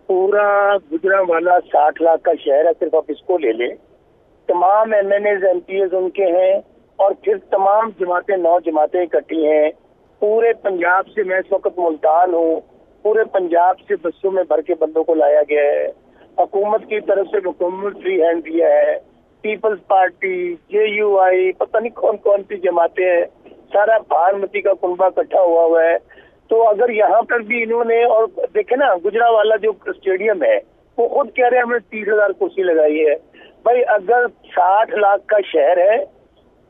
पूरा गुजरांवाला 60 लाख का शहर है, सिर्फ आप इसको ले लें। तमाम MNAs MPs उनके हैं और फिर तमाम जमातें 9 जमातें इकट्ठी हैं। पूरे पंजाब से, मैं इस वक्त मुल्तान हूँ, पूरे पंजाब से बसों में भर के बंदों को लाया गया है। हुकूमत की तरफ से मुकम्मल फ्री हैंड दिया है। पीपल्स पार्टी, JUI, पता नहीं कौन कौन सी जमातें हैं, सारा भानमती का कुनबा इकट्ठा हुआ है। तो अगर यहाँ पर भी इन्होंने, और देखे ना गुजरांवाला जो स्टेडियम है वो खुद कह रहे हैं हमने 30,000 कुर्सी लगाई है। भाई अगर 60 लाख का शहर है,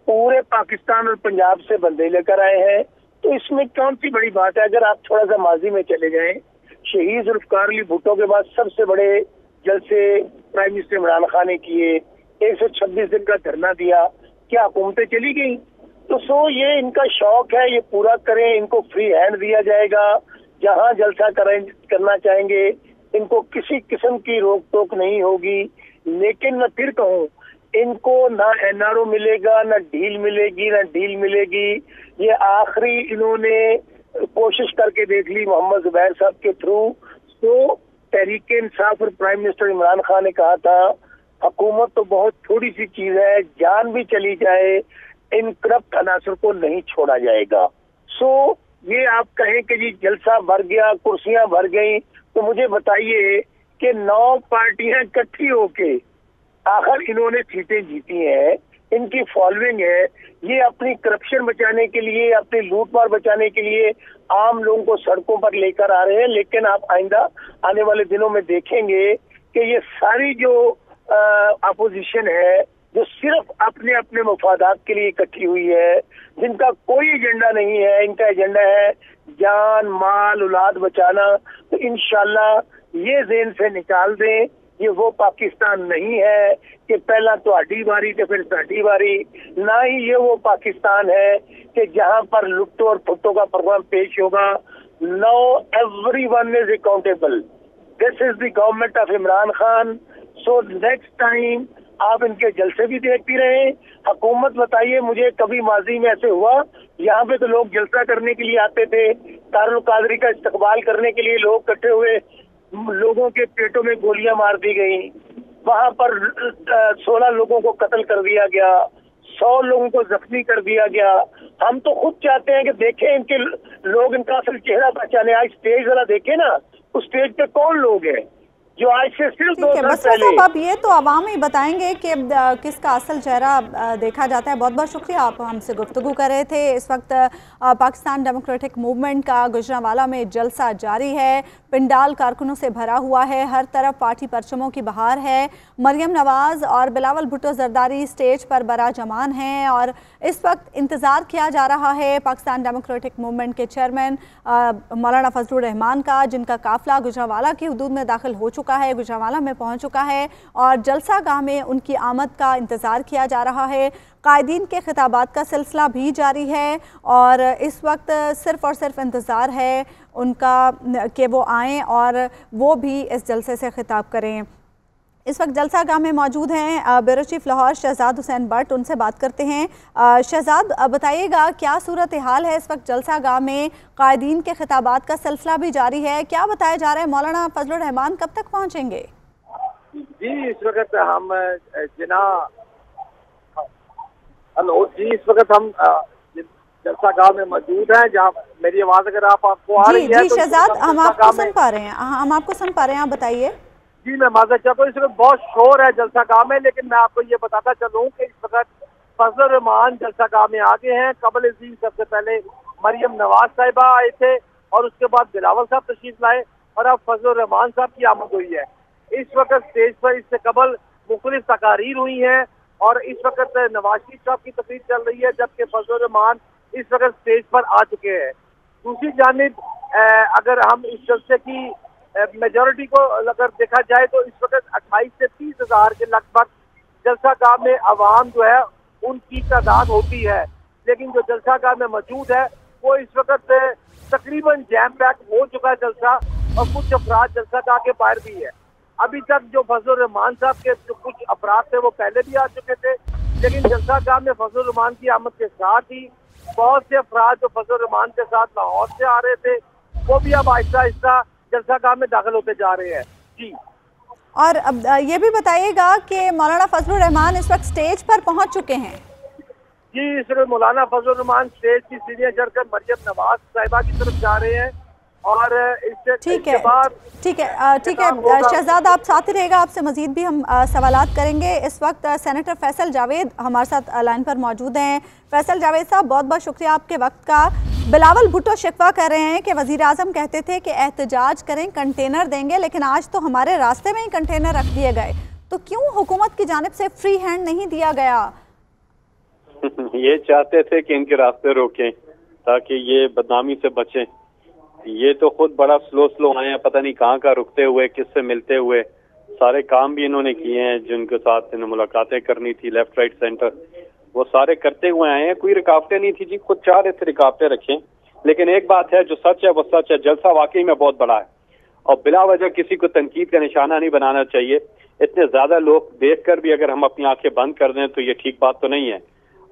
पूरे पाकिस्तान और पंजाब से बंदे लेकर आए हैं, तो इसमें कौन सी बड़ी बात है। अगर आप थोड़ा सा माजी में चले जाएं, शहीद जुल्फकार अली भुट्टो के बाद सबसे बड़े जलसे प्राइम मिनिस्टर इमरान खान ने किए, 126 दिन का धरना दिया, क्या हुकूमतें चली गई? तो ये इनका शौक है, ये पूरा करें, इनको फ्री हैंड दिया जाएगा। जहां जलसा करना चाहेंगे, इनको किसी किस्म की रोक टोक नहीं होगी। लेकिन मैं फिर कहूँ, इनको ना NRO मिलेगा, ना डील मिलेगी, ना डील मिलेगी। ये आखिरी इन्होंने कोशिश करके देख ली मोहम्मद जुबैर साहब के थ्रू। तो तहरीक इंसाफ और प्राइम मिनिस्टर इमरान खान ने कहा था हुकूमत तो बहुत थोड़ी सी चीज है, जान भी चली जाए इन करप्ट अनासर को नहीं छोड़ा जाएगा। ये आप कहें कि जी जलसा भर गया, कुर्सियां भर गई, तो मुझे बताइए कि 9 पार्टियां इकट्ठी होके आखिर इन्होंने सीटें जीती हैं, इनकी फॉलोइंग है। ये अपनी करप्शन बचाने के लिए, अपनी लूटमार बचाने के लिए आम लोगों को सड़कों पर लेकर आ रहे हैं। लेकिन आप आइंदा आने वाले दिनों में देखेंगे कि ये सारी जो अपोजिशन है, जो सिर्फ अपने अपने मफादात के लिए इकट्ठी हुई है, जिनका कोई एजेंडा नहीं है, इनका एजेंडा है जान माल औलाद बचाना। तो इंशाल्लाह ये ज़हन से निकाल दें, ये वो पाकिस्तान नहीं है कि पहला तुम्हारी बारी तो फिर साडी बारी। ना ही ये वो पाकिस्तान है कि जहां पर लुट्टो और फुट्टो का प्रोग्राम पेश होगा। No, everyone is accountable. This is the government of Imran Khan. So next time आप इनके जलसे भी देखती रहे। हुकूमत बताइए मुझे, कभी माजी में ऐसे हुआ? यहाँ पे तो लोग जलसा करने के लिए आते थे, दारुल कादरी का इस्तकबाल करने के लिए लोग इकट्ठे हुए, लोगों के पेटों में गोलियां मार दी गई, वहां पर 16 लोगों को कत्ल कर दिया गया, 100 लोगों को जख्मी कर दिया गया। हम तो खुद चाहते हैं कि देखें इनके लोग इनका असल चेहरा पहचाने। आज स्टेज जरा देखे ना, उस स्टेज पे कौन लोग हैं जो आज से सिर्फ 2 साल पहले। अब ये तो आवाम ही बताएंगे कि किसका असल चेहरा देखा जाता है। बहुत बहुत शुक्रिया, आप हमसे गुफ्तगू कर रहे थे। इस वक्त पाकिस्तान डेमोक्रेटिक मूवमेंट का गुजरांवाला में जलसा जारी है, पिंडाल कारकुनों से भरा हुआ है, हर तरफ पार्टी परचमों की बहार है। मरियम नवाज़ और बिलावल भुट्टो जरदारी स्टेज पर बरा जमान हैं और इस वक्त इंतज़ार किया जा रहा है पाकिस्तान डेमोक्रेटिक मूवमेंट के चेयरमैन मौलाना फजलुर रहमान का, जिनका काफिला गुजरांवाला की हदूद में दाखिल हो चुका है, गुजरांवाला में पहुंच चुका है और जलसा गाह में उनकी आमद का इंतज़ार किया जा रहा है। कायदीन के खिताबात का सिलसिला भी जारी है और इस वक्त सिर्फ़ और सिर्फ इंतज़ार है उनका कि वो आएँ और वो भी इस जलसे से खिताब करें। इस वक्त जलसा गाह में मौजूद हैं ब्यूरो चीफ लाहौर शहजाद हुसैन भट्ट, उनसे बात करते हैं। शहजाद, बताइएगा क्या सूरत हाल है इस वक्त जलसा गाह में? कायदीन के खिताबात का सिलसिला भी जारी है, क्या बताया जा रहा है? मौलाना फजलुर रहमान कब तक पहुँचेंगे? जी इस वक्त हम इस वक्त हम जलसा गाह में मौजूद हैं, जहाँ मेरी आवाज़ अगर आपको आ रही है। जी शहजाद, हम आपको सुन पा रहे हैं, हम आपको सुन पा रहे हैं, आप बताइए। जी मैं माजरत चाहता हूँ, इस वक्त बहुत शोर है जलसा गाह में, लेकिन मैं आपको ये बताता चलूँ कि इस वक्त फजलुर रहमान जलसा गाह में आगे हैं। कबल इसी सबसे पहले मरियम नवाज साहिबा आए थे और उसके बाद बिलावल साहब तशरीफ लाए और अब फजलुर रहमान साहब की आमद हुई है। इस वक्त स्टेज पर इससे कबल मुख्तलिफ तकारीर हुई हैं और इस वक्त नवाज शरीफ साहब की तकरीर चल रही है, जबकि फजलुर रहमान इस वक्त स्टेज पर आ चुके हैं। दूसरी जानिब अगर हम इस जलसे की मेजॉरिटी को अगर देखा जाए तो इस वक्त 28 से 30 हज़ार के लगभग जलसा गाह में आवाम जो है उनकी तादाद होती है, लेकिन जो जलसा गाह में मौजूद है वो इस वक्त तकरीबन जैम पैक हो चुका है जलसा, और कुछ अफराद जलसा गाह के बाहर भी है। अभी तक जो फजलुर रहमान साहब के जो कुछ अफराद थे वो पहले भी आ चुके थे, लेकिन जलसा गाह में फजलुर रहमान की आमद के साथ ही बहुत से अफराद जो फजलुर रहमान के साथ लाहौर से आ रहे थे वो भी अब आहिस्ता आहिस्ता जलसा गाह में दाखिल होते जा रहे हैं। जी। और अब ये भी बताइएगा कि मौलाना फजलुर रहमान इस वक्त स्टेज पर पहुंच चुके हैं। जी, इस वक्त मौलाना फजलुर रहमान स्टेज की सीढ़ियां चढ़कर मरियम नवाज साहिबा की तरफ जा रहे हैं और ठीक है, ठीक है, ठीक है शहजाद, आप साथ ही रहेगा, आपसे मजीद भी हम सवालात करेंगे। इस वक्त सेनेटर फैसल जावेद हमारे साथ लाइन पर मौजूद हैं। फैसल जावेद साहब, बहुत बहुत शुक्रिया आपके वक्त का। बिलावल भुट्टो शिकवा कर रहे हैं कि वज़ीर आज़म कहते थे कि एहतजाज करें, कंटेनर देंगे, लेकिन आज तो हमारे रास्ते में ही कंटेनर रख दिए गए, तो क्यों हुकूमत की जानिब से फ्री हैंड नहीं दिया गया? ये चाहते थे कि इनके रास्ते रोकें ताकि ये बदनामी से बचें। ये तो खुद बड़ा स्लो आए हैं, पता नहीं कहाँ का रुकते हुए, किससे मिलते हुए। सारे काम भी इन्होंने किए हैं जिनके साथ इन्हें मुलाकातें करनी थी, लेफ्ट राइट सेंटर, वो सारे करते हुए आए हैं। कोई रुकावटें नहीं थी जी, खुद चाह रहे थे रुकावटें रखें। लेकिन एक बात है जो सच है वो सच है, जलसा वाकई में बहुत बड़ा है और बिला वजह किसी को तनकीद का निशाना नहीं बनाना चाहिए। इतने ज्यादा लोग देखकर भी अगर हम अपनी आंखें बंद कर दें तो ये ठीक बात तो नहीं है।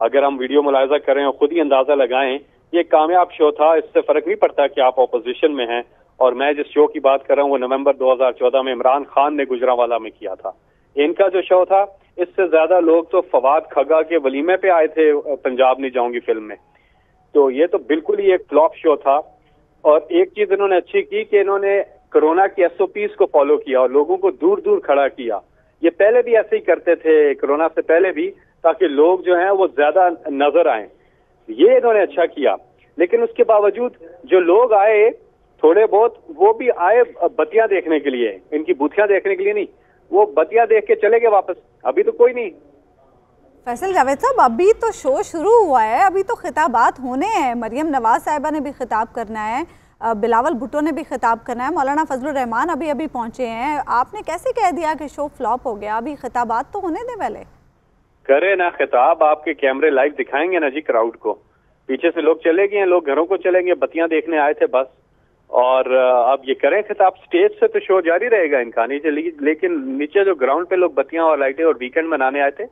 अगर हम वीडियो मुलाहिजा करें और खुद ही अंदाजा लगाएं, ये कामयाब शो था, इससे फर्क नहीं पड़ता कि आप ऑपोजिशन में हैं। और मैं जिस शो की बात कर रहा हूँ वो नवंबर 2014 में इमरान खान ने गुजरांवाला में किया था। इनका जो शो था, इससे ज्यादा लोग तो फवाद खगा के वलीमे पे आए थे पंजाब नहीं जाऊंगी फिल्म में। तो ये तो बिल्कुल ही एक फ्लॉप शो था। और एक चीज इन्होंने अच्छी की कि इन्होंने कोरोना की SOPs को फॉलो किया और लोगों को दूर दूर खड़ा किया। ये पहले भी ऐसे ही करते थे, कोरोना से पहले भी, ताकि लोग जो हैं वो ज्यादा नजर आए। ये इन्होंने अच्छा किया। लेकिन उसके बावजूद जो लोग आए थोड़े बहुत, वो भी आए बत्तियां देखने के लिए, इनकी बूथियां देखने के लिए नहीं। वो बत्तियां देख के चले गए वापस। अभी तो कोई नहीं। फैसल जावेद साहब, अभी तो शो शुरू हुआ है, अभी तो खिताबात होने हैं। मरियम नवाज साहिबा ने भी खिताब करना है, बिलावल भुट्टो ने भी खिताब करना है, मौलाना फजलुर रहमान अभी अभी पहुंचे हैं। आपने कैसे कह दिया कि शो फ्लॉप हो गया? अभी खिताबात तो होने दे पहले। करे ना खिताब, आपके कैमरे लाइव दिखाएंगे ना जी क्राउड को। पीछे से लोग चले गए हैं, लोग घरों को चलेंगे, बत्तियां देखने आए थे बस। और अब ये करें खिताब, स्टेज से तो शो जारी रहेगा इनका नीचे, लेकिन नीचे जो ग्राउंड पे लोग बत्तियां और लाइटें और वीकेंड मनाने आए थे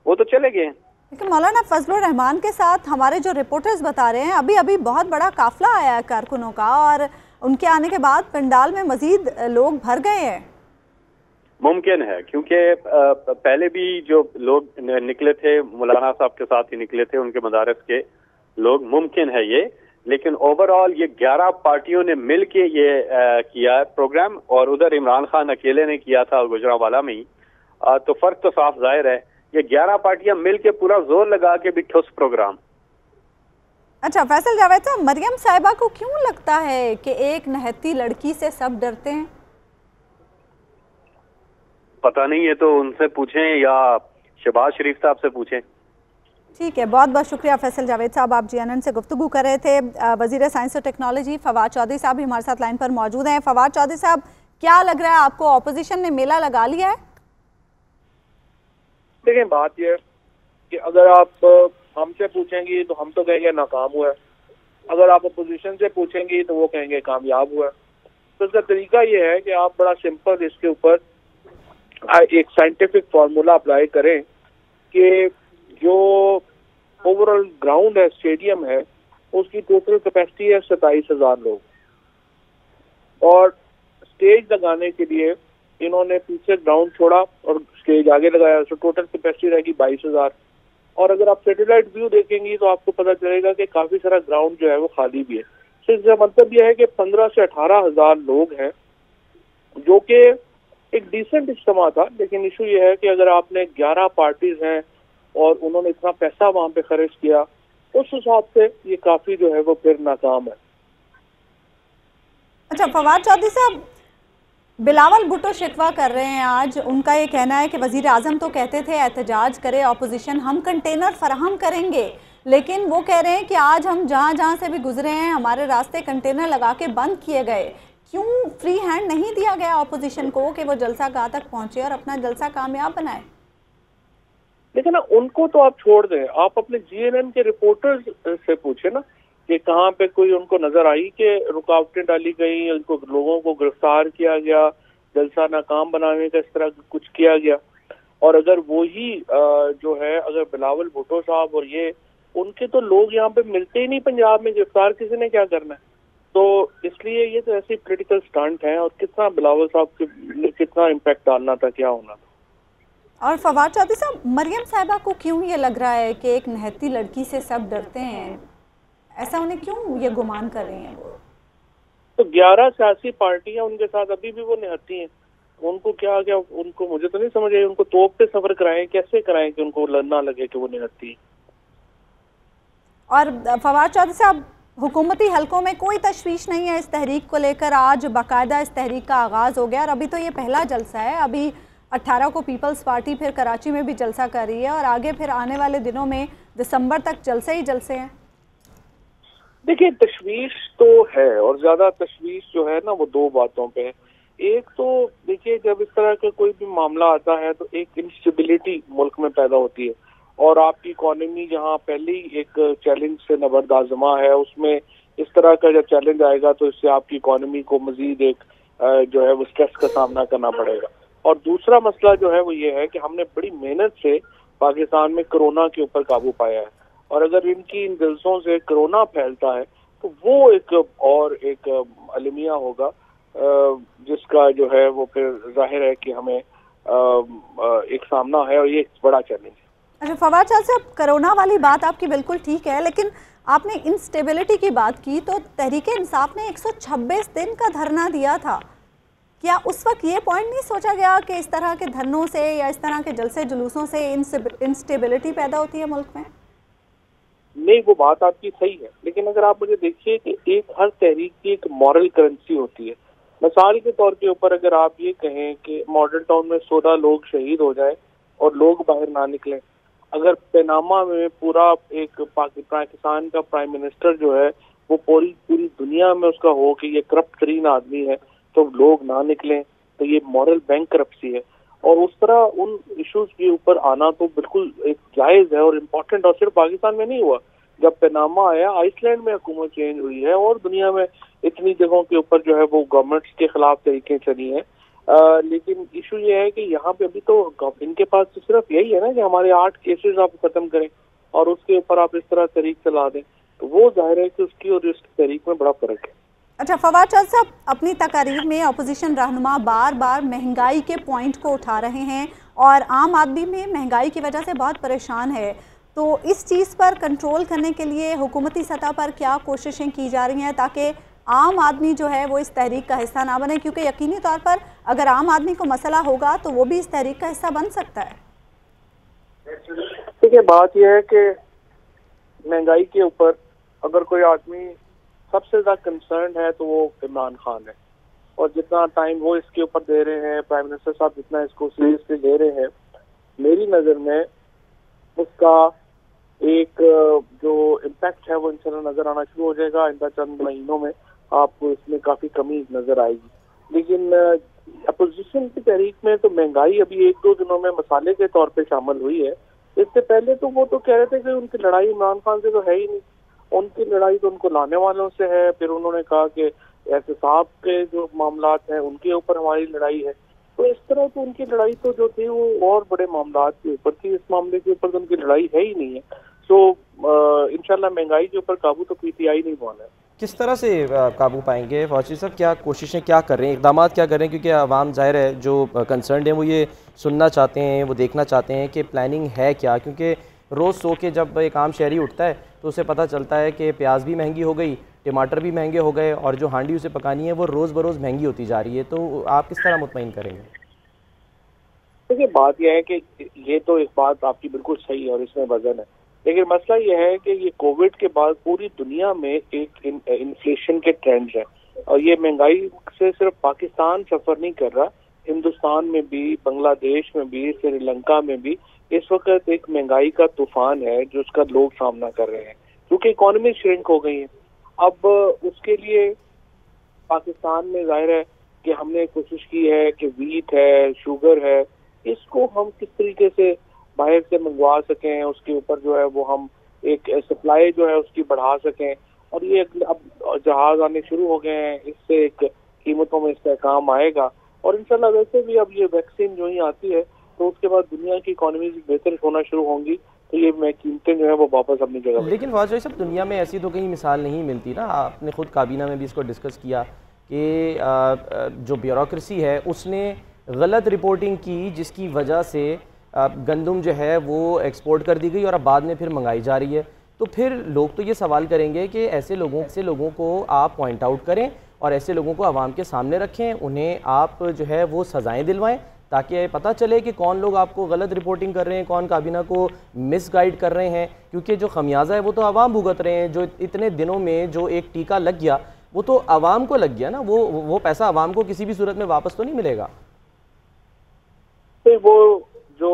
वो तो चले गए। लेकिन मौलाना फजलुर रहमान के साथ हमारे जो रिपोर्टर्स बता रहे हैं, अभी अभी बहुत बड़ा काफिला आया है कारकुनों का और उनके आने के बाद पंडाल में मजीद लोग भर गए हैं। मुमकिन है, क्योंकि पहले भी जो लोग निकले थे मौलाना साहब के साथ ही निकले थे, उनके मदारस के लोग, मुमकिन है ये। लेकिन ओवरऑल ये 11 पार्टियों ने मिल के ये किया है प्रोग्राम, और उधर इमरान खान अकेले ने किया था गुजरांवाला में ही। तो फर्क तो साफ जाहिर है, ये 11 पार्टियां मिल के पूरा जोर लगा के भी ठोस प्रोग्राम। अच्छा फैसल जावेद साहब, मरियम साहिबा को क्यों लगता है कि एक नहती लड़की से सब डरते हैं? पता नहीं, ये तो उनसे पूछें या शहबाज शरीफ साहब से पूछें। ठीक है, बहुत बहुत शुक्रिया फैसल जावेद साहब, आप GNN से गुफ्तगू कर रहे थे। वजीर साइंस और टेक्नोलॉजी फवाद चौधरी साहब भी हमारे साथ लाइन पर मौजूद हैं। फवाद चौधरी साहब, क्या लग रहा है आपको, ऑपोजिशन ने मेला लगा लिया है? देखिए, बात यह है कि अगर आप हमसे पूछेंगी तो हम तो कहेंगे नाकाम हुआ है, अगर आप अपोजिशन से पूछेंगी तो वो कहेंगे कामयाब हुआ है। तो इसका तरीका ये है कि आप बड़ा सिंपल इसके ऊपर एक साइंटिफिक फार्मूला अप्लाई करें कि जो ओवरऑल ग्राउंड है, स्टेडियम है, उसकी टोटल कैपेसिटी है 27,000 लोग, और स्टेज लगाने के लिए इन्होंने पीछे ग्राउंड छोड़ा और स्टेज आगे लगाया, तो टोटल कैपेसिटी रहेगी 22,000। और अगर आप सैटेलाइट व्यू देखेंगी तो आपको पता चलेगा कि काफी सारा ग्राउंड जो है वो खाली भी है। तो इसका मतलब यह है कि 15 से 18,000 लोग हैं, जो कि एक डिसेंट इज्तिमा था। लेकिन इशू ये है कि अगर आपने 11 पार्टीज हैं और उन्होंने इतना पैसा वहां पे खर्च किया, उस हिसाब से ये काफी जो है वो फिर नाकाम है। अच्छा फवाद चौधरी साहब, बिलावल भुट्टो शिकवा कर रहे हैं आज। उनका ये कहना है कि वजीर आजम तो कहते थे एहतजाज करे ऑपोजिशन, हम कंटेनर फराहम करेंगे, लेकिन वो कह रहे हैं कि आज हम जहाँ जहाँ से भी गुजरे हैं हमारे रास्ते कंटेनर लगा के बंद किए गए। क्यों फ्री हैंड नहीं दिया गया ऑपोजिशन को कि वो जलसा गाह तक पहुंचे और अपना जलसा कामयाब बनाए? लेकिन ना, उनको तो आप छोड़ दें, आप अपने GNN के रिपोर्टर्स से पूछे ना कि कहाँ पे कोई उनको नजर आई कि रुकावटें डाली गई, उनको लोगों को गिरफ्तार किया गया, जलसा नाकाम बनाने का इस तरह कुछ किया गया। और अगर वही जो है, अगर बिलावल भुट्टो साहब और ये उनके तो लोग यहाँ पे मिलते ही नहीं पंजाब में, गिरफ्तार किसी ने क्या करना है? तो इसलिए ये तो ऐसे पॉलिटिकल स्टंट है, और कितना बिलावल साहब के कितना इम्पैक्ट डालना था, क्या होना था। और फवाद चौधरी साहब, मरियम साहिबा को क्यों ये लग रहा है कि एक निहत्ती लड़की से सब डरते हैं? ऐसा उन्हें क्यों ये गुमान कर रही हैं? तो 11 सियासी पार्टियां उनके साथ अभी भी वो निहत्ती हैं। उनको क्या क्या उनको, मुझे तो नहीं समझ आई, उनको तोप पे सफर कराएं, कैसे कराएं कि उनको ना लगे कि वो निहत्ती है। और फवाद चौधरी साहब, हुकूमती हलकों में कोई तशवीश नहीं है इस तहरीक को लेकर? आज बाकायदा इस तहरीक का आगाज़ हो गया और अभी तो ये पहला जलसा है। अभी 18 को पीपल्स पार्टी फिर कराची में भी जलसा कर रही है और आगे फिर आने वाले दिनों में दिसंबर तक जलसे ही जलसे हैं। देखिए, तशवीश तो है, और ज्यादा तशवीश जो है ना वो दो बातों पे है। एक तो देखिए, जब इस तरह का कोई भी मामला आता है तो एक इंस्टेबिलिटी मुल्क में पैदा होती है, और आपकी इकोनॉमी जहाँ पहले ही एक चैलेंज से नबर्दाजमा है, उसमें इस तरह का जब चैलेंज आएगा तो इससे आपकी इकोनॉमी को मजीद एक जो है वो स्ट्रेस का सामना करना पड़ेगा। और दूसरा मसला जो है वो ये है कि हमने बड़ी मेहनत से पाकिस्तान में कोरोना के ऊपर काबू पाया है, और अगर इन जलसों से कोरोना फैलता है तो वो एक और एक अलमिया होगा, जिसका जो है वो फिर जाहिर है कि हमें एक सामना है, और ये एक बड़ा चैलेंज है। अच्छा फवाद चौधरी साहब, कोरोना वाली बात आपकी बिल्कुल ठीक है, लेकिन आपने इंस्टेबिलिटी की बात की तो तहरीक इंसाफ ने 126 दिन का धरना दिया था। क्या उस वक्त ये पॉइंट नहीं सोचा गया कि इस तरह के धरनों से या इस तरह के जलसे जुलूसों से इंस्टेबिलिटी पैदा होती है मुल्क में? नहीं, वो बात आपकी सही है, लेकिन अगर आप मुझे देखिए कि एक हर तहरीक की एक मॉरल करेंसी होती है। मिसाल के तौर के ऊपर अगर आप ये कहें कि मॉडल टाउन में 16 लोग शहीद हो जाए और लोग बाहर ना निकलें, अगर पनामा में पूरा एक पाकिस्तान का प्राइम मिनिस्टर जो है वो पूरी दुनिया में उसका हो कि ये करप्ट तरीन आदमी है, तो लोग ना निकलें, तो ये मॉरल बैंकरप्सी है। और उस तरह उन इश्यूज के ऊपर आना तो बिल्कुल एक जायज है और इम्पोर्टेंट। और सिर्फ पाकिस्तान में नहीं हुआ, जब पनामा आया आइसलैंड में हुकूमत चेंज हुई है, और दुनिया में इतनी जगहों के ऊपर जो है वो गवर्नमेंट्स के खिलाफ तरीके चली हैं। लेकिन इशू ये है कि यहाँ पे अभी तो इनके पास तो सिर्फ यही है ना कि हमारे 8 केसेस आप खत्म करें और उसके ऊपर आप इस तरह तहरीक चला दें, तो वो जाहिर है कि उसकी और इस तहरीक में बड़ा फर्क है। अच्छा फवाद चौधरी साहब, अपनी तकारीर में अपोजिशन रहनुमा बार बार महंगाई के पॉइंट को उठा रहे हैं और आम आदमी में महंगाई की वजह से बहुत परेशान है, तो इस चीज़ पर कंट्रोल करने के लिए हुकूमती सतह पर क्या कोशिशें की जा रही हैं ताकि आम आदमी जो है वो इस तहरीक का हिस्सा ना बने? क्योंकि यकीनी तौर पर अगर आम आदमी को मसला होगा तो वो भी इस तहरीक का हिस्सा बन सकता है। देखिए, बात यह है कि महंगाई के ऊपर अगर कोई आदमी सबसे ज्यादा कंसर्न है तो वो इमरान खान है, और जितना टाइम वो इसके ऊपर दे रहे हैं, प्राइम मिनिस्टर साहब जितना इसको सीरियसली ले रहे हैं, मेरी नज़र में उसका एक जो इम्पैक्ट है वो इंशाल्लाह नजर आना शुरू हो जाएगा। आइंदा चंद महीनों में आपको इसमें काफी कमी नजर आएगी। लेकिन अपोजिशन की तहरीक में तो महंगाई अभी 1-2 दिनों में मसाले के तौर पे शामिल हुई है। इससे पहले तो वो तो कह रहे थे कि उनकी लड़ाई इमरान खान से तो है ही नहीं, उनकी लड़ाई तो उनको लाने वालों से है। फिर उन्होंने कहा कि एहतसाब के जो मामलात हैं उनके ऊपर हमारी लड़ाई है। तो इस तरह तो उनकी लड़ाई तो जो थी वो और बड़े मामलात के ऊपर थी, इस मामले के ऊपर तो उनकी लड़ाई है ही नहीं है। सो इंशाल्लाह महंगाई के ऊपर काबू तो पीटीआई नहीं पाना है। किस तरह से काबू पाएंगे फौजी साहब? क्या कोशिशें क्या कर रहे हैं, इकदाम क्या कर रहे हैं? क्योंकि आवाम जाहिर है जो कंसर्न है वो ये सुनना चाहते हैं, वो देखना चाहते हैं कि प्लानिंग है क्या। क्योंकि रोज़ सो के जब एक आम शहरी उठता है तो उसे पता चलता है कि प्याज भी महंगी हो गई, टमाटर भी महंगे हो गए, और जो हांडी उसे पकानी है वो रोज़ बरोज़ महंगी होती जा रही है। तो आप किस तरह मुतमईन करेंगे? देखिए, बात यह है कि ये तो एक बात आपकी बिल्कुल सही है और इसमें वजन है, लेकिन मसला ये है कि ये कोविड के बाद पूरी दुनिया में एक इन्फ्लेशन के ट्रेंड्स हैं, और ये महंगाई से सिर्फ पाकिस्तान सफर नहीं कर रहा, हिंदुस्तान में भी, बांग्लादेश में भी, श्रीलंका में भी इस वक्त एक महंगाई का तूफान है जो उसका लोग सामना कर रहे हैं, क्योंकि इकोनॉमी श्रिंक हो गई है। अब उसके लिए पाकिस्तान में जाहिर है कि हमने कोशिश की है कि व्हीट है, शुगर है, इसको हम किस तरीके से बाहर से मंगवा सकें, उसके ऊपर जो है वो हम एक सप्लाई जो है उसकी बढ़ा सकें। और ये अब जहाज आने शुरू हो गए हैं, इससे एक कीमतों में इस्तेहकाम आएगा। और इंशाल्लाह वैसे भी अब ये वैक्सीन जो ही आती है तो उसके बाद दुनिया की इकोनॉमी बेहतर होना शुरू होंगी, तो तो ये मैं कीमतें जो है वो वापस अपनी जगह। लेकिन फवाद चौधरी साहब, दुनिया में ऐसी तो कहीं मिसाल नहीं मिलती ना। आपने खुद काबीना में भी इसको डिस्कस किया कि जो ब्यूरोक्रेसी है उसने गलत रिपोर्टिंग की, जिसकी वजह से गंदम जो है वो एक्सपोर्ट कर दी गई और अब बाद में फिर मंगाई जा रही है। तो फिर लोग तो ये सवाल करेंगे कि ऐसे लोगों को आप पॉइंट आउट करें और ऐसे लोगों को आवाम के सामने रखें, उन्हें आप जो है वो सज़ाएं दिलवाएं, ताकि पता चले कि कौन लोग आपको गलत रिपोर्टिंग कर रहे हैं, कौन काबीना को मिसगाइड कर रहे हैं। क्योंकि जो खमियाजा है वो तो आवाम भुगत रहे हैं। जो इतने दिनों में जो एक टीका लग गया वो तो आवाम को लग गया ना, वो पैसा आवाम को किसी भी सूरत में वापस तो नहीं मिलेगा। तो वो जो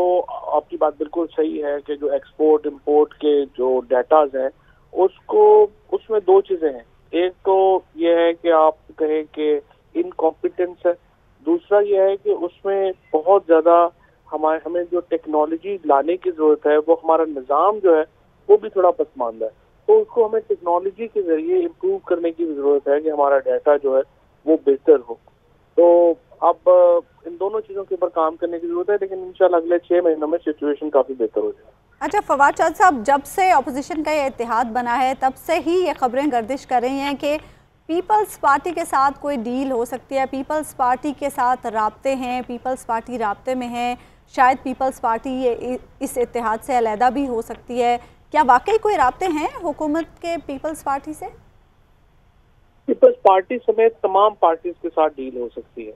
आपकी बात बिल्कुल सही है कि जो एक्सपोर्ट इंपोर्ट के जो डेटाज हैं उसमें दो चीजें हैं। एक तो ये है कि आप कहें कि इनकॉम्पिटेंस है, दूसरा ये है कि उसमें बहुत ज्यादा हमें जो टेक्नोलॉजी लाने की जरूरत है, वो हमारा निज़ाम जो है वो भी थोड़ा पसमानदा है। तो उसको हमें टेक्नोलॉजी के जरिए इम्प्रूव करने की जरूरत है कि हमारा डाटा जो है वो बेहतर हो। तो अब इन दोनों चीजों के ऊपर काम करने की जरूरत है, लेकिन इंशाल्लाह अगले 6 महीनों में सिचुएशन काफी बेहतर हो जाएगी। अच्छा फवाद चौधरी साहब, जब से अपोजिशन का ये इत्तेहाद बना है तब से ही ये खबरें गर्दिश कर रही हैं कि पीपल्स पार्टी के साथ कोई डील हो सकती है, पीपल्स पार्टी के साथ राब्ते हैं, पीपल्स पार्टी राब्ते में है, शायद पीपल्स पार्टी ये इस इत्तेहाद से अलहदा भी हो सकती है। क्या वाकई कोई राब्ते हैं हुकूमत के पीपल्स पार्टी से? पीपल्स पार्टी समेत तमाम पार्टीज के साथ डील हो सकती है,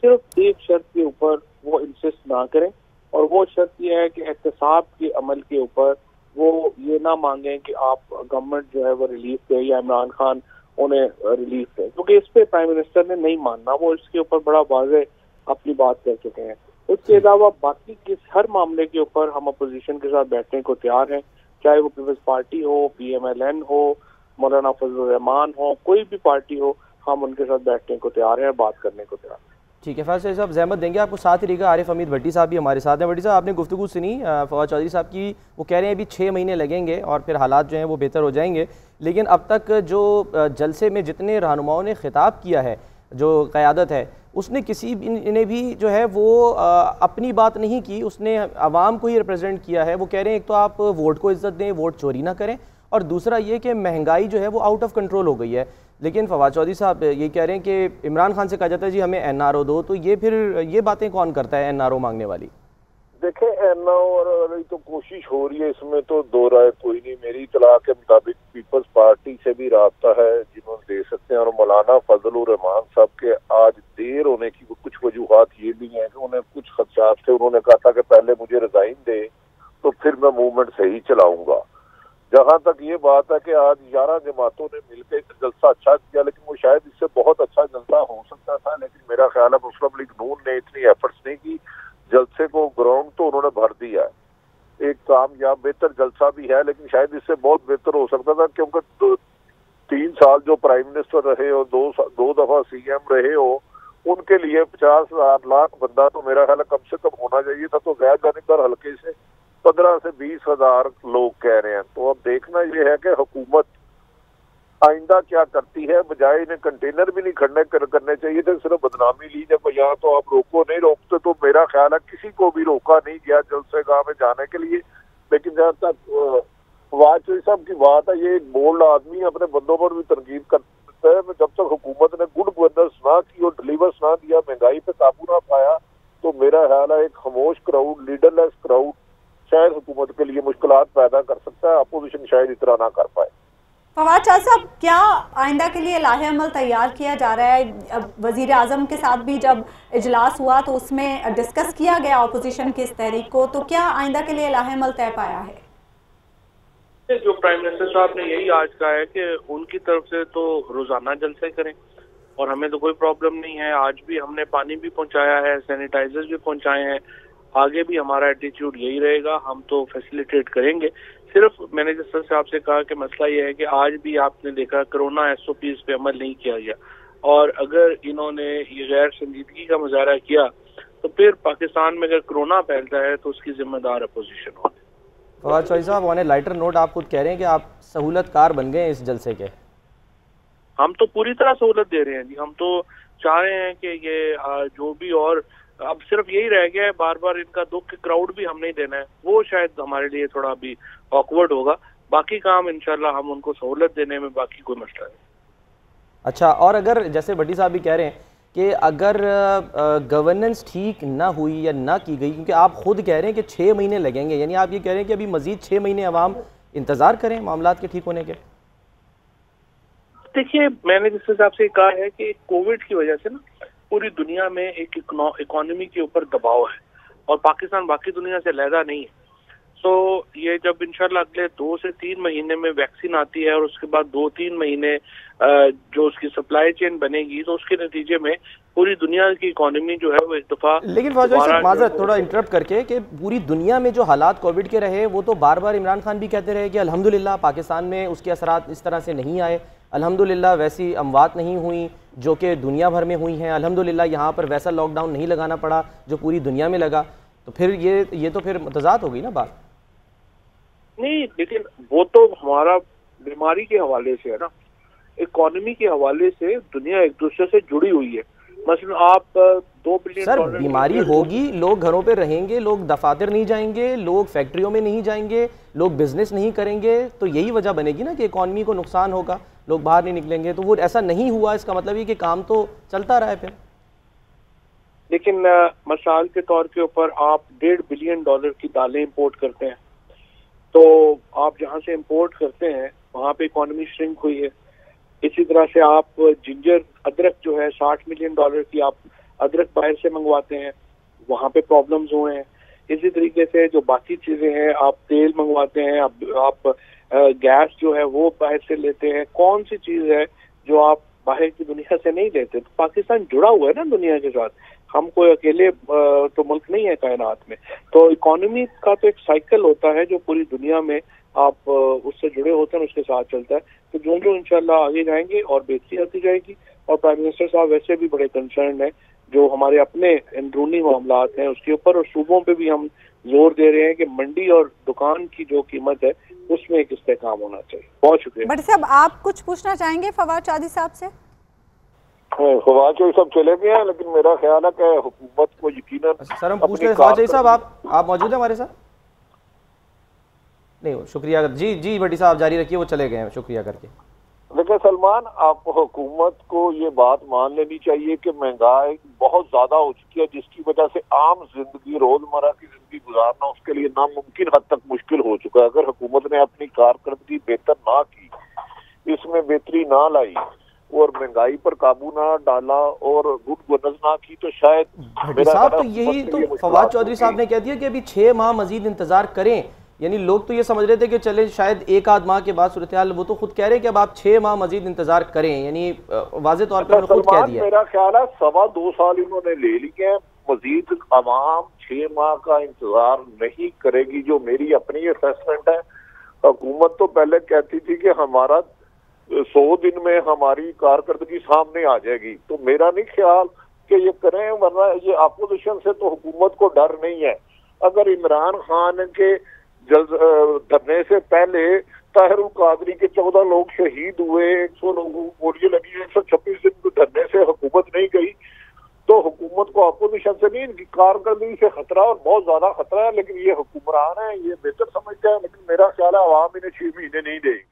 सिर्फ एक शर्त के ऊपर वो इंसिस्ट ना करें, और वो शर्त यह है कि एहतसाब के अमल के ऊपर वो ये ना मांगें कि आप गवर्नमेंट जो है वो रिलीफ दे या इमरान खान उन्हें रिलीफ दे, क्योंकि इस पे प्राइम मिनिस्टर ने नहीं मानना, वो इसके ऊपर बड़ा वाज़े अपनी बात कर चुके हैं। उसके अलावा बाकी किस हर मामले के ऊपर हम अपोजिशन के साथ बैठने को तैयार हैं, चाहे वो पीपल्स पार्टी हो, PMLN हो, मौलाना फजलुर रहमान हो, कोई भी पार्टी हो, हम उनके साथ बैठने को तैयार हैं, बात करने को तैयार हैं। ठीक है फवाद साहब, जहमत देंगे आपको। साथ ही रहेगा आरिफ हमीद भट्टी साहब भी हमारे साथ हैं। भट्टी साहब, आपने गुफ्तगू सुनी फवाद चौधरी साहब की, वो कह रहे हैं अभी 6 महीने लगेंगे और फिर हालात जो हैं वो बेहतर हो जाएंगे। लेकिन अब तक जो जलसे में जितने रहनुमाओं ने खिताब किया है, जो क़यादत है, उसने किसी ने भी जो है वो अपनी बात नहीं की, उसने आवाम को ही रिप्रेजेंट किया है। वो कह रहे हैं एक तो आप वोट को इज्जत दें, वोट चोरी ना करें, और दूसरा ये कि महंगाई जो है वो आउट ऑफ कंट्रोल हो गई है। लेकिन फवाद चौधरी साहब ये कह रहे हैं कि इमरान खान से कहा जाता है जी हमें NRO दो, तो ये फिर ये बातें कौन करता है NRO मांगने वाली? देखें, NRO तो कोशिश हो रही है, इसमें तो दो राय कोई नहीं। मेरी इतला के मुताबिक पीपल्स पार्टी से भी राब्ता है जिन्होंने दे सकते हैं, और मौलाना फजलुर रहमान साहब के आज देर होने की कुछ वजूहात ये भी हैं कि उन्हें कुछ खदशात थे। उन्होंने कहा था कि पहले मुझे रिजाइन दे तो फिर मैं मूवमेंट सही चलाऊंगा। जहां तक ये बात है कि आज 11 जमातों ने मिलकर एक जलसा अच्छा किया, लेकिन वो शायद इससे बहुत अच्छा जलसा हो सकता था, लेकिन मेरा ख्याल है मुस्लिम लीग नून ने इतनी एफर्ट्स नहीं की। जलसे को ग्राउंड तो उन्होंने भर दिया है। एक कामयाब बेहतर जलसा भी है, लेकिन शायद इससे बहुत बेहतर हो सकता था, क्योंकि 3 साल जो प्राइम मिनिस्टर रहे हो, 2 दफा CM रहे हो, उनके लिए 50,000 लाख बंदा तो मेरा ख्याल कम से कम होना चाहिए था। तो गैर जानिबदार हल्के से 15 से 20,000 लोग कह रहे हैं। तो अब देखना यह है कि हुकूमत आइंदा क्या करती है। बजाय इन्हें कंटेनर भी नहीं खड़े करने चाहिए थे, सिर्फ बदनामी ली जब यहाँ तो आप रोको नहीं रोकते, तो मेरा ख्याल है किसी को भी रोका नहीं गया जलसेगाह में जाने के लिए। लेकिन जहाँ तक फवाद चौधरी साहब की बात है, ये एक बोल्ड आदमी अपने बंदों पर भी तरकीब करता है। जब तक हुकूमत ने गुड गवर्नेंस ना की और डिलीवर्स ना दिया, महंगाई पे काबू ना पाया, तो मेरा ख्याल है एक खामोश क्राउड, लीडरलेस क्राउड शायद हुकूमत के लिए मुश्किलात पैदा कर सकता है। अपोजिशन शायद इतना ना कर पाए। फवाद चौधरी साहब, क्या आइंदा के लिए लाहे अमल तैयार किया जा रहा है? अब वजीर आजम के साथ भी जब इजलास हुआ तो उसमें डिस्कस किया गया अपोजिशन की इस तहरीक को, तो क्या आइंदा के लिए लाहे अमल तय पाया है? जो प्राइम मिनिस्टर साहब ने यही आज कहा है कि उनकी तरफ से तो रोजाना जलसे करें, और हमें तो कोई प्रॉब्लम नहीं है। आज भी हमने पानी भी पहुंचाया है, सैनिटाइजर्स भी पहुंचाए हैं, आगे भी हमारा एटीट्यूड यही रहेगा, हम तो फैसिलिटेट करेंगे। सिर्फ मैंने जिस तरह से आपसे कहा कि मसला ये है कि आज भी आपने देखा कोरोना SOPs पे अमल नहीं किया गया, और अगर इन्होंने ये गैर संजीदगी का मुजाहरा किया तो फिर पाकिस्तान में अगर कोरोना फैलता है तो उसकी जिम्मेदार अपोजिशन होगी। फवाद चौधरी साहब, ऑन ए लाइटर नोट, आप खुद कह रहे हैं कि आप सहूलतकार बन गए इस जलसे के। हम तो पूरी तरह सहूलत दे रहे हैं जी। हम तो चाह रहे हैं कि ये जो भी और अब सिर्फ यही रह गया है, बार बार इनका दुख के क्राउड भी हम नहीं देना है, वो शायद हमारे लिए थोड़ा अभी ऑकवर्ड होगा। बाकी काम इंशाल्लाह हम उनको सहूलत देने में बाकी कोई मसला नहीं। अच्छा, और अगर जैसे भट्टी साहब भी कह रहे हैं कि अगर गवर्नेंस ठीक ना हुई या ना की गई, क्योंकि आप खुद कह रहे हैं कि 6 महीने लगेंगे, यानी आप ये कह रहे हैं कि अभी मजीद 6 महीने अवाम इंतज़ार करें मामलात के ठीक होने के? देखिए, मैंने जिस हिसाब से कहा है कि कोविड की वजह से ना पूरी दुनिया में एक इकोनॉमी के ऊपर दबाव है और पाकिस्तान बाकी दुनिया से अलहदा नहीं है। तो ये जब इंशाल्लाह अगले 2 से 3 महीने में वैक्सीन आती है और उसके बाद 2-3 महीने जो उसकी सप्लाई चेन बनेगी, तो उसके नतीजे में पूरी दुनिया की इकोनॉमी जो है वो एक दफा। लेकिन माजरत थोड़ा इंटरप्ट करके कि पूरी दुनिया में जो हालात कोविड के रहे, वो तो बार बार इमरान खान भी कहते रहे कि अल्हम्दुलिल्लाह पाकिस्तान में उसके असरात इस तरह से नहीं आए, अल्हम्दुलिल्लाह वैसी अमवात नहीं हुई जो कि दुनिया भर में हुई हैं, अल्हम्दुलिल्लाह यहाँ पर वैसा लॉकडाउन नहीं लगाना पड़ा जो पूरी दुनिया में लगा। तो फिर ये तो फिर मुतज़ाद हो गई ना बात। नहीं, लेकिन वो तो हमारा बीमारी के हवाले से है ना, इकोनॉमी के हवाले से दुनिया एक दूसरे से जुड़ी हुई है। मसलन आप 2 बिलियन सर, बीमारी होगी, लोग घरों पे रहेंगे, लोग दफातर नहीं जाएंगे, लोग फैक्ट्रियों में नहीं जाएंगे, लोग बिजनेस नहीं करेंगे, तो यही वजह बनेगी ना कि इकोनॉमी को नुकसान होगा, लोग बाहर नहीं निकलेंगे। तो वो ऐसा नहीं हुआ, इसका मतलब ये कि काम तो चलता रहा है फिर। लेकिन मिसाल के तौर के ऊपर आप $1.5 बिलियन की दालें इंपोर्ट करते हैं, तो आप जहाँ से इंपोर्ट करते हैं वहाँ पे इकोनॉमी श्रिंक हुई है। इसी तरह से आप जिंजर अदरक जो है $60 मिलियन की आप अदरक बाहर से मंगवाते हैं, वहाँ पे प्रॉब्लम्स हुए हैं। इसी तरीके से जो बाकी चीजें हैं, आप तेल मंगवाते हैं, आप गैस जो है वो बाहर से लेते हैं, कौन सी चीज है जो आप बाहर की दुनिया से नहीं लेते। तो पाकिस्तान जुड़ा हुआ है ना दुनिया के साथ, हम कोई अकेले तो मुल्क नहीं है कायनात में। तो इकोनॉमी का तो एक साइकिल होता है जो पूरी दुनिया में आप उससे जुड़े होते हैं, उसके साथ चलता है। तो जो इंशाल्लाह आगे जाएंगे और बेहतरी आती जाएगी। और प्राइम मिनिस्टर साहब वैसे भी बड़े कंसर्न है जो हमारे अपने अंदरूनी मामलात हैं उसके ऊपर, और सूबों पे भी हम जोर दे रहे हैं कि मंडी और दुकान की जो कीमत है उसमें एक इस्तेकाम होना चाहिए। बहुत शुक्रिया। बट साहब, आप कुछ पूछना चाहेंगे फवाद चौधरी साहब से? फवाद चौधरी साहब चले गए हैं, लेकिन मेरा ख्याल है कि हुकूमत को यकीनन। सर, हम पूछ रहे हैं फवाद चौधरी साहब, आप मौजूद हैं हमारे साथ? नहीं, शुक्रिया जी भट्टी साहब जारी रखिए, वो चले गए हैं, शुक्रिया करके। देखिए सलमान, आप हुकूमत को ये बात मान लेनी चाहिए कि महंगाई बहुत ज्यादा हो चुकी है, जिसकी वजह से आम जिंदगी, रोजमर्रा की जिंदगी गुजारना उसके लिए नामुमकिन हद तक मुश्किल हो चुका है। अगर हुकूमत ने अपनी कारकर्दगी बेहतर ना की, इसमें बेहतरी ना लाई और महंगाई पर काबू ना डाला और गुड गवर्नेंस ना की, तो शायद भट्टी साहब तो यही तो फवाद चौधरी साहब ने कह दिया कि अभी 6 माह मजीद इंतजार करें। यानी लोग तो ये समझ रहे थे कि चले शायद 1 आध माह के बाद सूरत हाल, वो तो खुद कह रहे हैं कि अब आप 6 माह मजीद इंतजार करें। यानी वाज़ेह तौर पर खुद कह दिया। मेरा ख्याल है 2.25 साल इन्होंने ले लिए हैं, मजीद आवाम 6 माह का इंतजार नहीं करेगी, जो मेरी अपनी असेसमेंट है। हुकूमत तो पहले कहती थी कि हमारा 100 दिन में हमारी कारकर्दगी सामने आ जाएगी, तो मेरा नहीं ख्याल कि ये करें, वरना ये अपोजिशन से तो हुकूमत को डर नहीं है। अगर इमरान खान के धरने से पहले ताहिरुल कादरी के 14 लोग शहीद हुए, 100 लोगों को गोलियां लगी, 126 दिन धरने से हुकूमत नहीं गई, तो हुकूमत को अपोजिशन से नहीं, इनकी कारकर्दगी से खतरा और बहुत ज्यादा खतरा है। लेकिन ये हुक्मरान है, ये बेहतर समझते हैं, लेकिन मेरा ख्याल है आवाम इन्हें 6 महीने नहीं देगी।